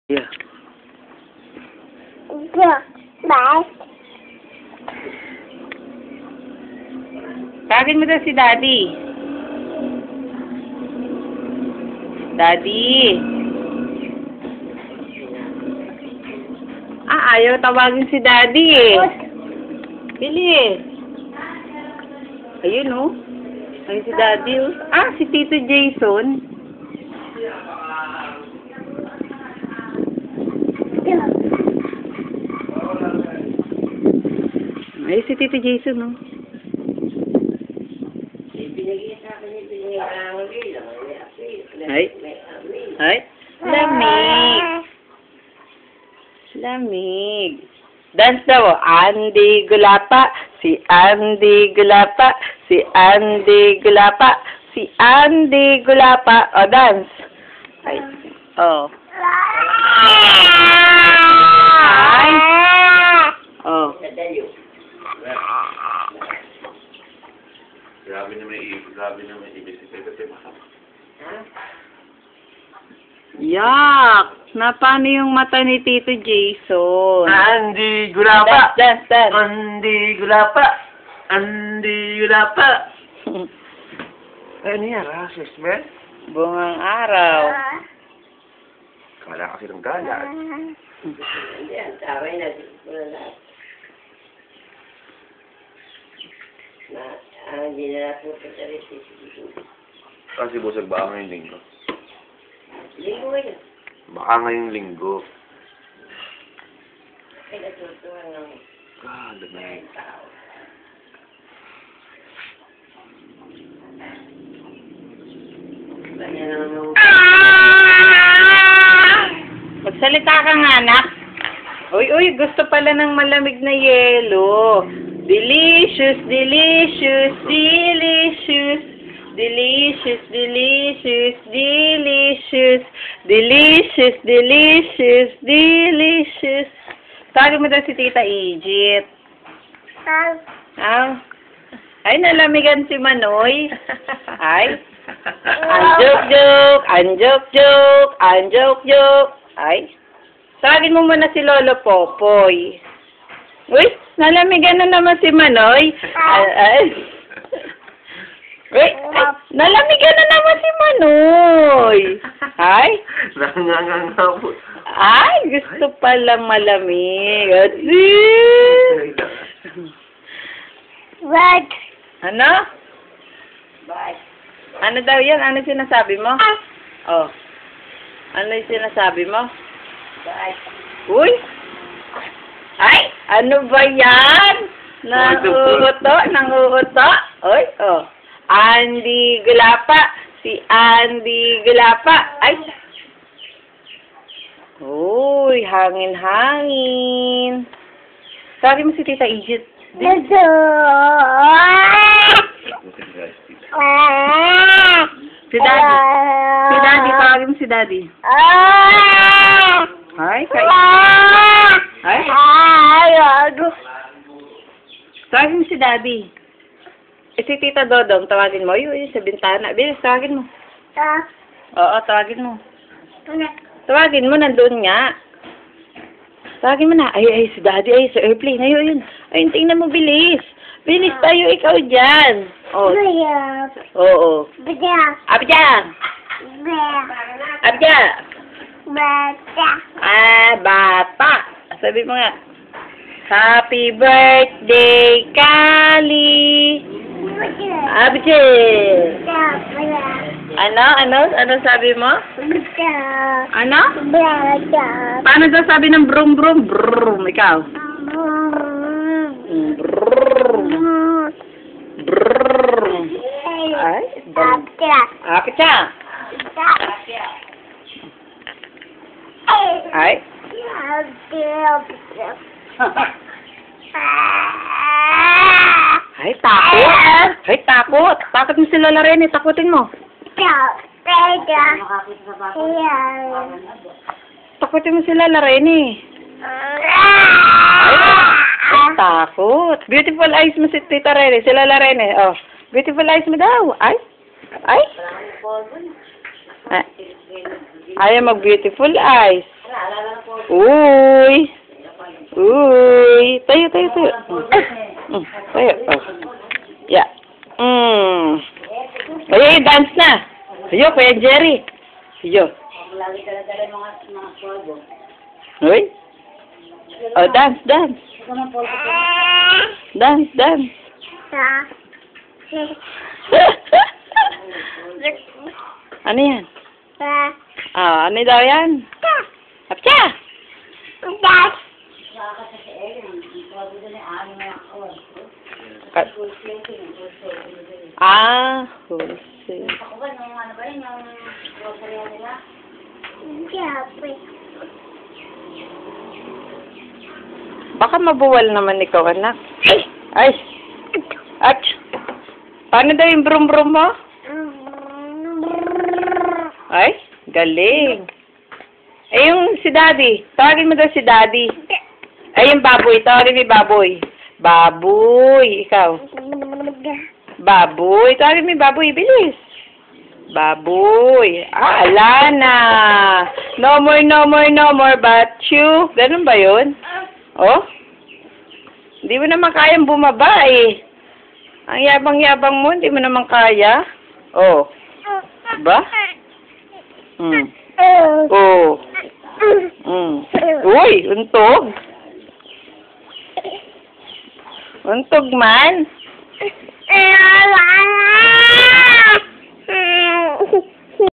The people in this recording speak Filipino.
Yeah. Bye. Tawagin mo daw si Daddy. Daddy. Ayaw tawagin si Daddy eh. Bilis. Ayun oh. Ayun si Daddy oh. Si Tito Jason. Ay, si Tito Jason, no? Ay. Ay. Lamig. Lamig. Dance daw. Andy Gulapa. Si Andy Gulapa. Si Andy Gulapa. Si Andy Gulapa. O, dance. Ay. Oh. Ay. Oh. Grabe naman ibisikleta si Mama. Yak! Paano yung mata ni Tito Jason? Andy Gulapa! Dance. Andy Gulapa! Andy Gulapa! Ano yan, rashes, man? Bungang araw. Kala kasi ng galat. Yan, taray na. Hindi na po sa sarili. Kasi busag baka ngayong linggo. Linggo ngayon. Baka ngayong linggo. Ay, natutuwa ng Lamig. tao. Ganyan naman yung... Magsalita ka nga, anak. Uy, gusto pala ng malamig na yelo. Delicious, delicious, delicious. Delicious, delicious, delicious. Delicious, delicious, delicious. Tawagin mo daw si Tita Egypt. Ay, nalamigan si Manoy. Ay. Ang joke. Ay. Tawagin mo muna si Lolo Popoy. Uy, nalamigan na naman si Manoy. Uy, nalamigan na naman si Manoy. Ay. Nangangangabot. Ay, gusto palang malamig. What? Ano? Bye. Ano daw yan? Ano sinasabi mo? Oh. Ano yung sinasabi mo? Bye. Uy! Ay! Ano ba yan? Nanguuto? Uy, oh. Andy Gulapa. Si Andy Gulapa. Ay! Uy, hangin-hangin. Sabi mo si Tita Egypt. Si Daddy. Si Daddy, tawagin mo si Daddy. Ay, Ay? Tawagin mo si Daddy. Si Tita Dodong, tawagin mo. Yun, sa bintana. Bilis, tawagin mo. Oo, tawagin mo. Tawagin mo, nandun nga. Tawagin mo na. Ay, si Daddy, ay, sa airplane. Ayun. Ayun, tingnan mo, bilis. Bilis tayo, ikaw dyan. Oh. Oo. Abja! Bata. Sabi mo nga. Happy birthday, Kali! Abja! Ano sabi mo? Ano? Paano daw sabi ng brum brum? Brum, ikaw. Brum. Ay, Apcha. Ay. Ay, takot. Ay, takot. Takot mo si Lola Rene. Takutin mo. Takutin mo si Lola Rene. Ay, takot. Beautiful eyes mo si Tita Rene. Si Lola Rene. Oh, beautiful eyes mo daw. Ay. Ayaw mag-beautiful eyes. Alala na po. Uy! Uy! Tayo. Tayo. Oh. Yeah. Ayo, dance na. Ayo, Kuya Jerry. Ayo. Lagi dala-dala mga polvo. Uy. Oh, dance. Ito mga polvo. Dance. Ano yan? Ano daw yan? Apcha! Saka kasi si Ellen, ang polvo doon ay ano na ako. Wholesale. Ako ba, nung ano ba yun, yung grocery nila? Baka mabuwal naman ikaw, anak. Ay! Ach! Paano daw yung brum-brum mo? Ay, galing. Eh, yung si Daddy. Tawagin mo daw si Daddy. Ay, yung baboy. Tawagin mo yung baboy. Baboy. Ikaw. Baboy. Tawagin mo yung baboy. Bilis. Baboy. Ala na. No more but you. Ganun ba yun? Oh? Hindi mo naman kayang bumaba eh. Ang yabang-yabang mo, hindi mo naman kaya. Oh. Ba? Oh. Uy, untog. Untog man.